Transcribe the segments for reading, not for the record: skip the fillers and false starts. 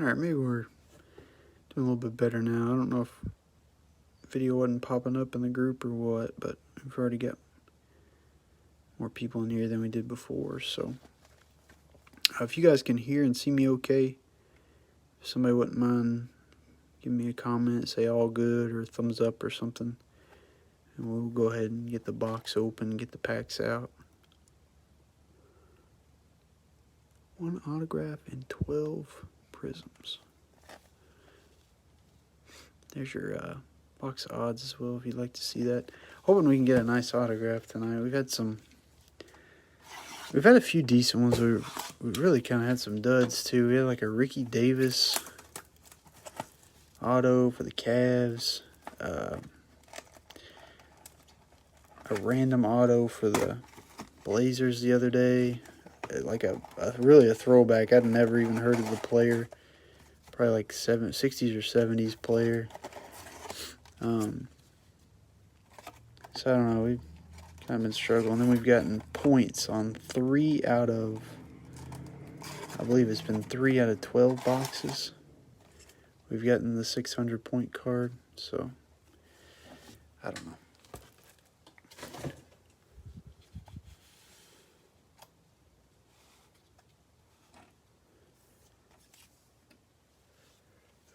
Alright, maybe we're doing a little bit better now. I don't know if video wasn't popping up in the group or what, but we've already got more people in here than we did before. So if you guys can hear and see me okay, if somebody wouldn't mind giving me a comment, say all good or thumbs up or something, and we'll go ahead and get the box open and get the packs out. 1 autograph and 12 Prizms. There's your box of odds as well if you'd like to see that. Hoping we can get a nice autograph tonight. We've had a few decent ones. We really kind of had some duds too. We had like a Ricky Davis auto for the Cavs. A random auto for the Blazers the other day. Like really a throwback. I'd never even heard of the player. Probably like 60s or 70s player. So I don't know. We've kind of been struggling. Then we've gotten points on 3 out of, I believe it's been 3 out of 12 boxes. We've gotten the 600 point card. So I don't know.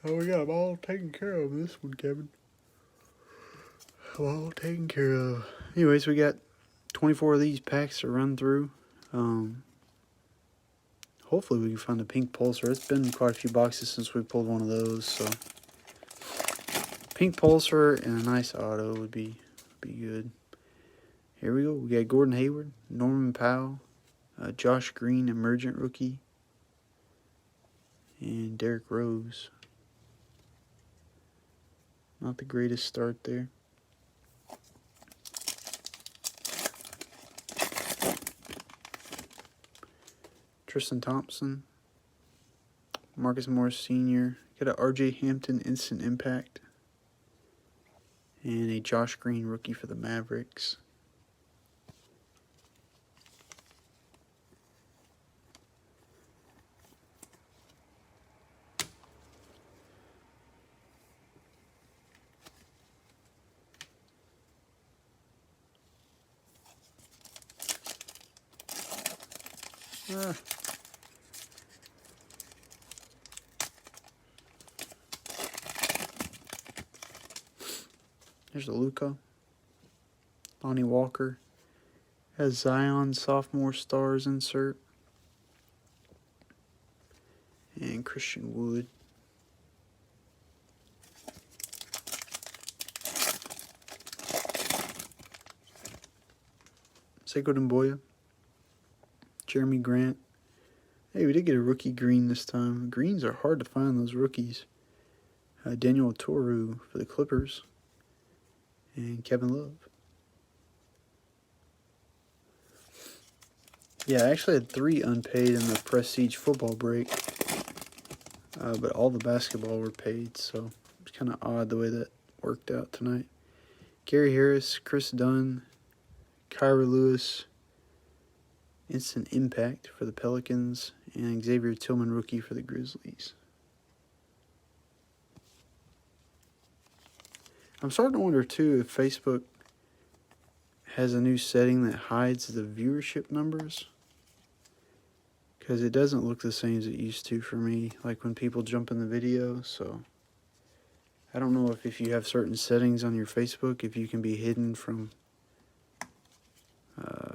Oh, we got them all taken care of this one, Kevin. All taken care of. Anyways, we got 24 of these packs to run through. Hopefully we can find a pink pulsar. It's been quite a few boxes since we pulled one of those, so pink pulsar and a nice auto would be good. Here we go. We got Gordon Hayward, Norman Powell, Josh Green, emergent rookie, and Derrick Rose. Not the greatest start there. Tristan Thompson, Marcus Morris Sr., got a RJ Hampton instant impact, and a Josh Green rookie for the Mavericks. There's a Luka. Lonnie Walker. Has Zion sophomore stars insert. And Christian Wood. Sekou Doumbouya. Jeremy Grant. Hey, we did get a rookie green this time. Greens are hard to find, those rookies. Daniel Toru for the Clippers. And Kevin Love. Yeah, I actually had 3 unpaid in the Prestige football break. But all the basketball were paid, so it's kind of odd the way that worked out tonight. Gary Harris, Chris Dunn, Kyra Lewis, instant impact for the Pelicans, and Xavier Tillman rookie for the Grizzlies. I'm starting to wonder too if Facebook has a new setting that hides the viewership numbers, because it doesn't look the same as it used to for me, like when people jump in the video. So I don't know if you have certain settings on your Facebook, if you can be hidden from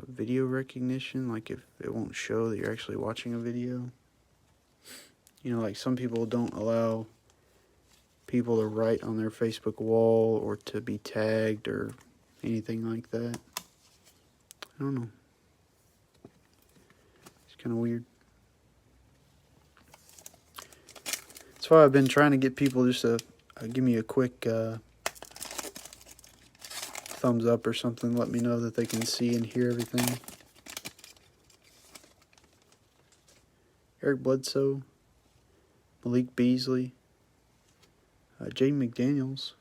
video recognition, like if it won't show that you're actually watching a video. You know, like some people don't allow people to write on their Facebook wall or to be tagged or anything like that. I don't know. It's kind of weird. That's why I've been trying to get people just to give me a quick thumbs up or something. Let me know that they can see and hear everything. Eric Bledsoe, Malik Beasley, Jaden McDaniels,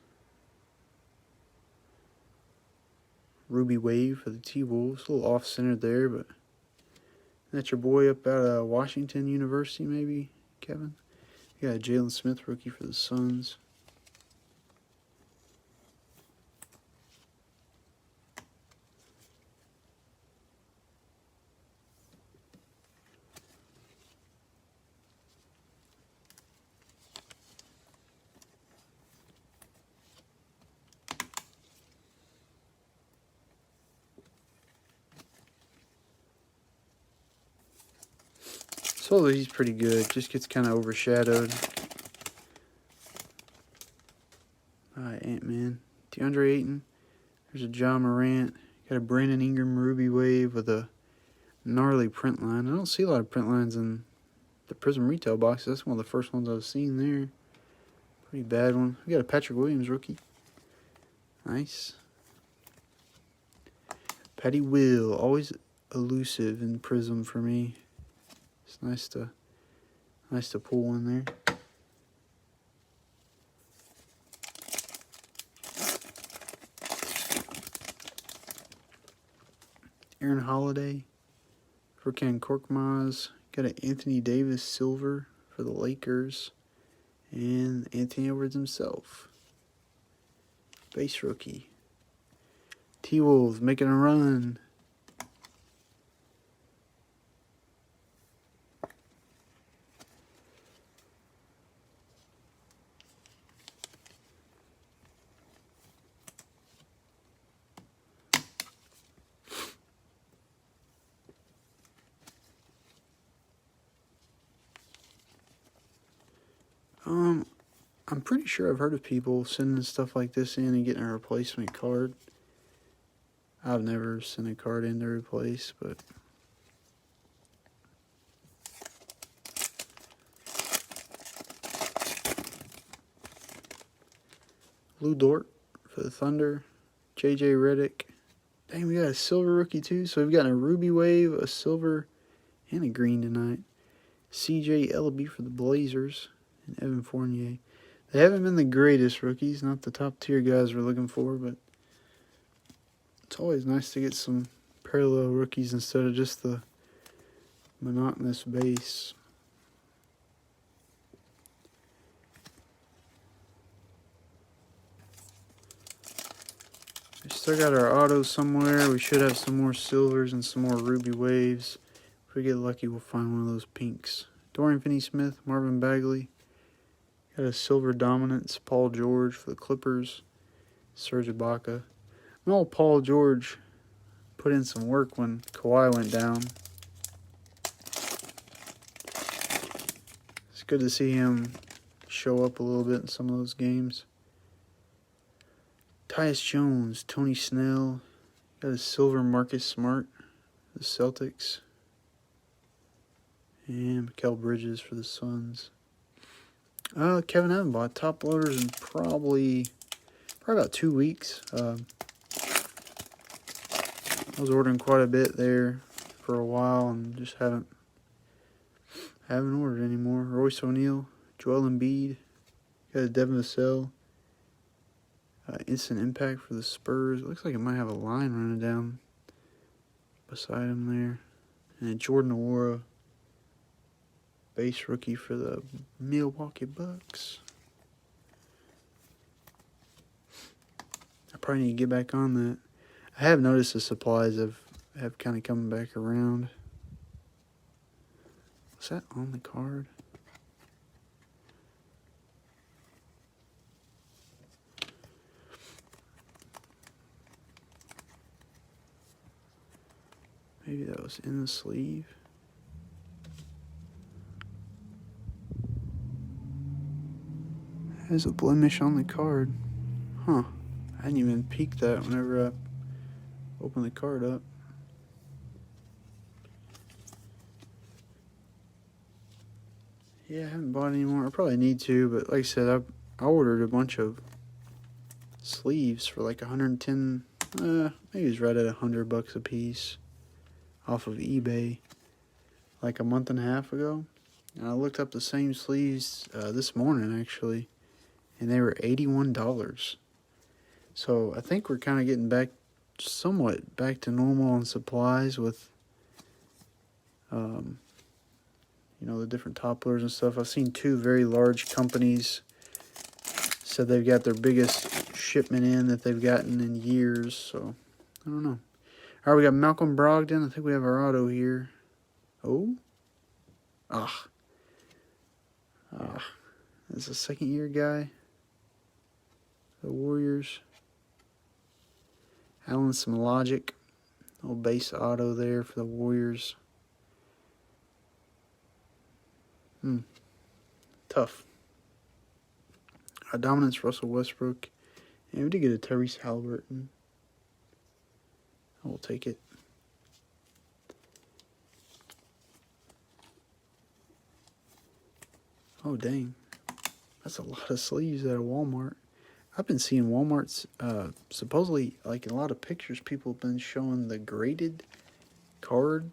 Ruby Wave for the T-Wolves. A little off-center there, but that's your boy up out of Washington University, maybe, Kevin? We got a Jalen Smith rookie for the Suns. So he's pretty good. Just gets kind of overshadowed. Ant-Man. DeAndre Ayton. There's a John Morant. Got a Brandon Ingram Ruby Wave with a gnarly print line. I don't see a lot of print lines in the Prizm retail boxes. That's one of the first ones I've seen there. Pretty bad one. We got a Patrick Williams rookie. Nice. Patty Will. Always elusive in Prizm for me. It's nice to pull one there. Aaron Holiday for Ken Korkmaz. Got an Anthony Davis silver for the Lakers. And Anthony Edwards himself. Base rookie. T-Wolves making a run. I'm pretty sure I've heard of people sending stuff like this in and getting a replacement card. I've never sent a card in to replace, but Lou Dort for the Thunder. JJ Redick. Dang, we got a silver rookie too. So we've got a Ruby Wave, a silver, and a green tonight. CJ Ellaby for the Blazers. And Evan Fournier. They haven't been the greatest rookies, not the top tier guys we're looking for, but it's always nice to get some parallel rookies instead of just the monotonous base. We still got our autos somewhere. We should have some more silvers and some more ruby waves. If we get lucky, we'll find one of those pinks. Dorian Finney-Smith, Marvin Bagley. Got a silver dominance, Paul George for the Clippers. Serge Ibaka. No, Paul George put in some work when Kawhi went down. It's good to see him show up a little bit in some of those games. Tyus Jones, Tony Snell. Got a silver Marcus Smart, the Celtics. And Mikal Bridges for the Suns. Kevin Allenbach, top loaders in probably about 2 weeks. I was ordering quite a bit there for a while and just haven't ordered anymore. Royce O'Neal, Joel Embiid, got a Devin Vassell, instant impact for the Spurs. It looks like it might have a line running down beside him there. And Jordan Nwora, base rookie for the Milwaukee Bucks. I probably need to get back on that. I have noticed the supplies have kind of come back around. Was that on the card? Maybe that was in the sleeve. There's a blemish on the card. Huh. I didn't even peek that whenever I opened the card up. Yeah, I haven't bought any more. I probably need to, but like I said, I ordered a bunch of sleeves for like 110, maybe it's right at $100 a piece off of eBay like a month and a half ago. And I looked up the same sleeves this morning actually, and they were $81. So I think we're kind of getting somewhat back to normal on supplies with, you know, the different top loaders and stuff. I've seen 2 very large companies said they've got their biggest shipment in that they've gotten in years, so I don't know. All right, we got Malcolm Brogdon. I think we have our auto here. Oh. That's a 2nd-year guy. The Warriors. Alan some logic. Little base auto there for the Warriors. Tough. Dominance, Russell Westbrook. And we did get a Tyrese Halliburton. I will take it. Oh, dang. That's a lot of sleeves at a Walmart. I've been seeing Walmart's, supposedly, like in a lot of pictures, people have been showing the graded card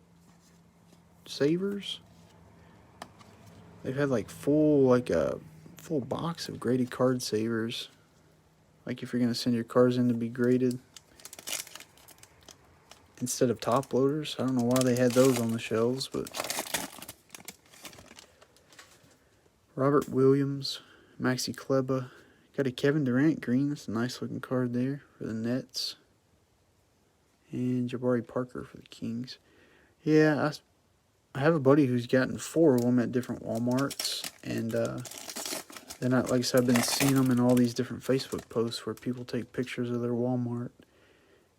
savers. They've had like a full box of graded card savers. Like if you're going to send your cards in to be graded instead of top loaders. I don't know why they had those on the shelves, but Robert Williams, Maxi Kleba. Got a Kevin Durant green. That's a nice looking card there for the Nets. And Jabari Parker for the Kings. Yeah, I have a buddy who's gotten 4 of them at different Walmarts. And they're not, like I said, I've been seeing them in all these different Facebook posts where people take pictures of their Walmart.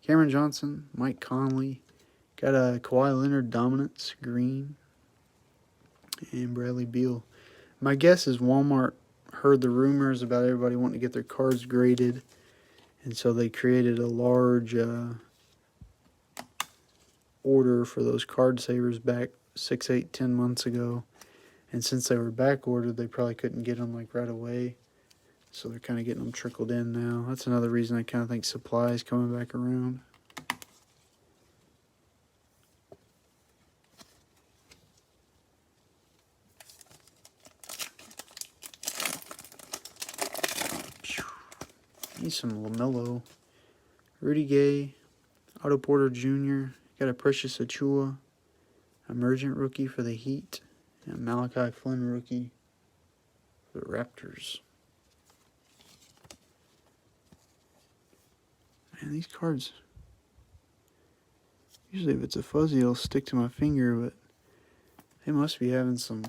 Cameron Johnson, Mike Conley. Got a Kawhi Leonard Dominance green. And Bradley Beal. My guess is Walmart heard the rumors about everybody wanting to get their cards graded, and so they created a large order for those card savers back 6, 8, 10 months ago. And since they were back ordered, they probably couldn't get them like right away, so they're kind of getting them trickled in now. That's another reason I kind of think supply is coming back around. Need some LaMelo. Rudy Gay. Otto Porter Jr. Got a Precious Achiuwa. Emergent rookie for the Heat. And Malachi Flynn rookie for the Raptors. Man, these cards. Usually if it's a fuzzy, it'll stick to my finger, but they must be having some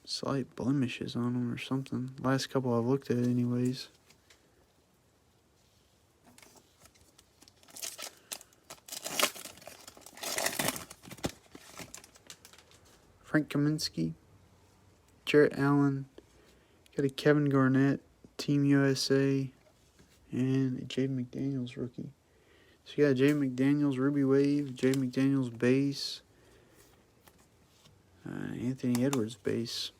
slight blemishes on them or something. Last couple I've looked at anyways. Frank Kaminsky, Jarrett Allen, got a Kevin Garnett, Team USA, and a Jay McDaniels rookie. So you got Jay McDaniels Ruby Wave, Jay McDaniels base, Anthony Edwards base.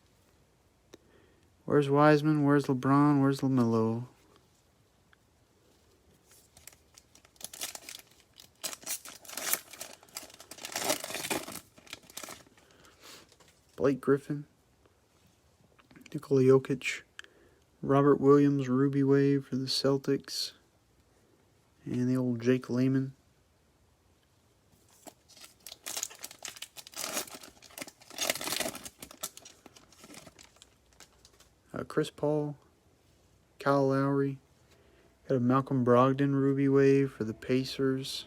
Where's Wiseman? Where's LeBron? Where's LaMelo? Blake Griffin, Nikola Jokic, Robert Williams, Ruby Wave for the Celtics, and the old Jake Layman. Chris Paul, Kyle Lowry, got a Malcolm Brogdon Ruby Wave for the Pacers,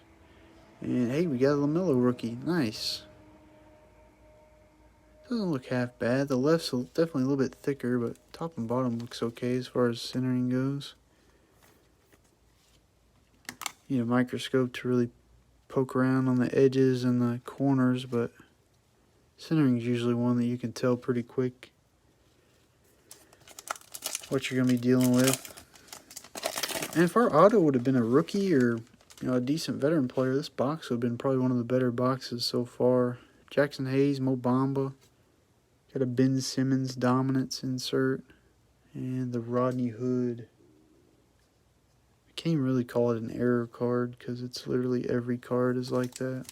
and hey, we got a LaMelo rookie. Nice. Doesn't look half bad. The left's definitely a little bit thicker, but top and bottom looks okay as far as centering goes. You need a microscope to really poke around on the edges and the corners, but centering is usually one that you can tell pretty quick what you're going to be dealing with. And if our auto would have been a rookie or a decent veteran player, this box would have been probably one of the better boxes so far. Jackson Hayes, Mo Bamba. Got a Ben Simmons Dominance insert. And the Rodney Hood. I can't even really call it an error card because it's literally every card is like that.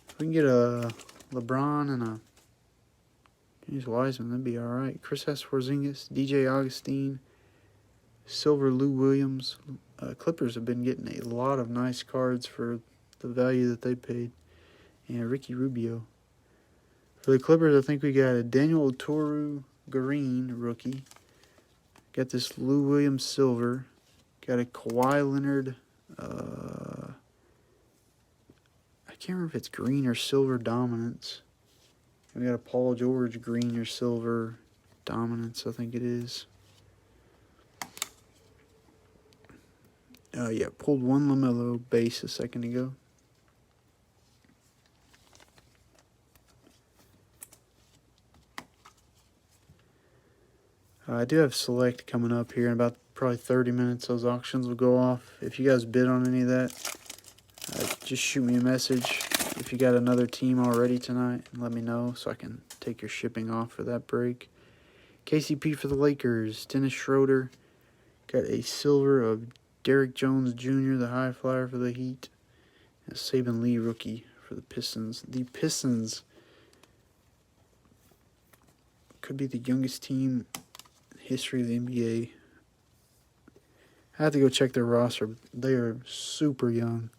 If we can get a LeBron and a James Wiseman, that'd be alright. Chris S. Porzingis, DJ Augustine, Silver Lou Williams, Clippers have been getting a lot of nice cards for the value that they paid. And Ricky Rubio. For the Clippers, I think we got a Daniel Toru green rookie. Got this Lou Williams silver. Got a Kawhi Leonard. I can't remember if it's green or silver dominance. And we got a Paul George green or silver dominance, I think it is. Yeah, pulled one LaMelo base a second ago. I do have Select coming up here in about probably 30 minutes. Those auctions will go off. If you guys bid on any of that, just shoot me a message if you got another team already tonight and let me know so I can take your shipping off for that break. KCP for the Lakers. Dennis Schroeder. Got a silver of Derrick Jones Jr., the high flyer for the Heat. And Saban Lee rookie for the Pistons. The Pistons could be the youngest team history of the NBA. I have to go check their roster. They are super young.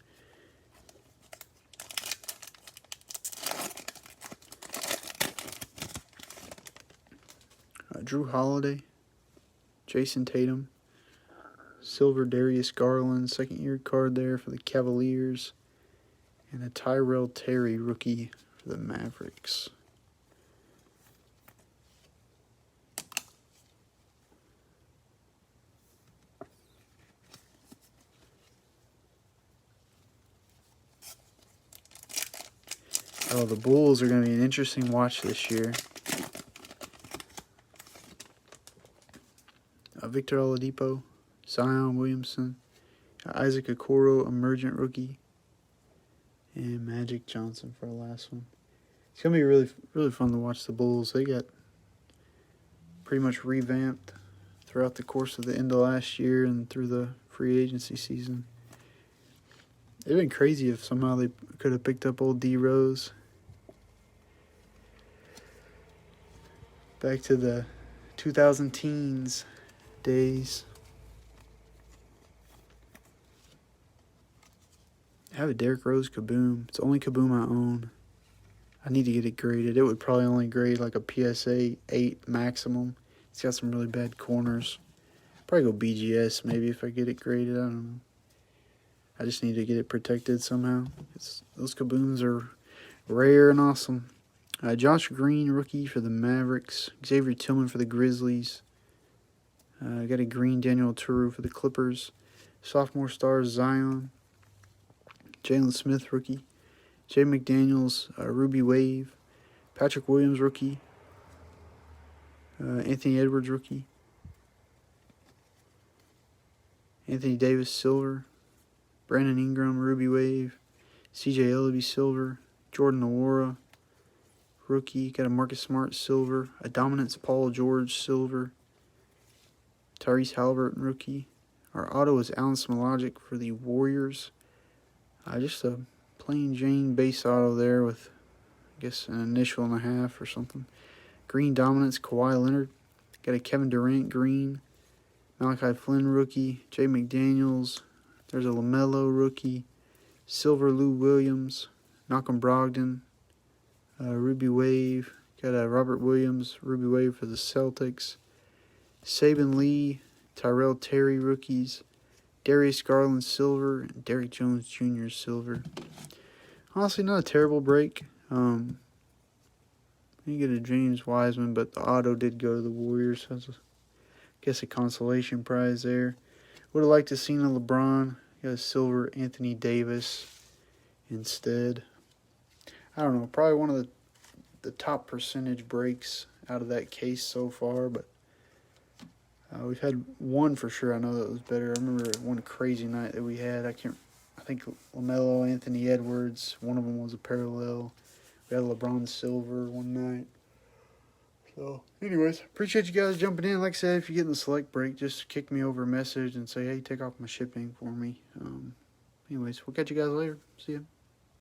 Drew Holiday, Jason Tatum, silver Darius Garland, second-year card there for the Cavaliers, and a Tyrell Terry rookie for the Mavericks. Oh, the Bulls are going to be an interesting watch this year. Victor Oladipo, Zion Williamson, Isaac Okoro, emergent rookie, and Magic Johnson for the last one. It's going to be really fun to watch the Bulls. They got pretty much revamped throughout the course of the end of last year and through the free agency season. It'd been crazy if somehow they could have picked up old D Rose. Back to the 2000 teens days. I have a Derrick Rose Kaboom. It's the only Kaboom I own. I need to get it graded. It would probably only grade like a PSA 8 maximum. It's got some really bad corners. Probably go BGS maybe if I get it graded. I don't know. I just need to get it protected somehow. Those Kabooms are rare and awesome. Josh Green, rookie for the Mavericks. Xavier Tillman for the Grizzlies. Got a green Daniel Toru for the Clippers. Sophomore stars Zion. Jalen Smith, rookie. Jay McDaniels, Ruby Wave. Patrick Williams, rookie. Anthony Edwards, rookie. Anthony Davis, silver. Brandon Ingram, Ruby Wave. CJ Ellaby, silver. Jordan Nwora, rookie. Got a Marcus Smart, silver. A Dominance Paul George, silver. Tyrese Halliburton, rookie. Our auto is Alan Smologic for the Warriors. Just a plain Jane base auto there with, I guess, an initial and a half or something. Green Dominance, Kawhi Leonard. Got a Kevin Durant green. Malachi Flynn, rookie. Jay McDaniels. There's a LaMelo, rookie. Silver Lou Williams. Malcolm Brogdon. Ruby Wave. Got a Robert Williams, Ruby Wave for the Celtics. Saban Lee, Tyrell Terry rookies, Darius Garland silver, and Derrick Jones Jr. silver. Honestly, not a terrible break. You get a James Wiseman, but the auto did go to the Warriors. So I guess a consolation prize there. Would have liked to see a LeBron. Got a silver Anthony Davis instead. I don't know, probably one of the top percentage breaks out of that case so far, but we've had one for sure. I know that was better. I remember one crazy night that we had. I think LaMelo, Anthony Edwards, one of them was a parallel. We had LeBron silver one night. So, anyways, appreciate you guys jumping in. Like I said, if you get in the select break, just kick me over a message and say, hey, take off my shipping for me. Anyways, we'll catch you guys later. See ya.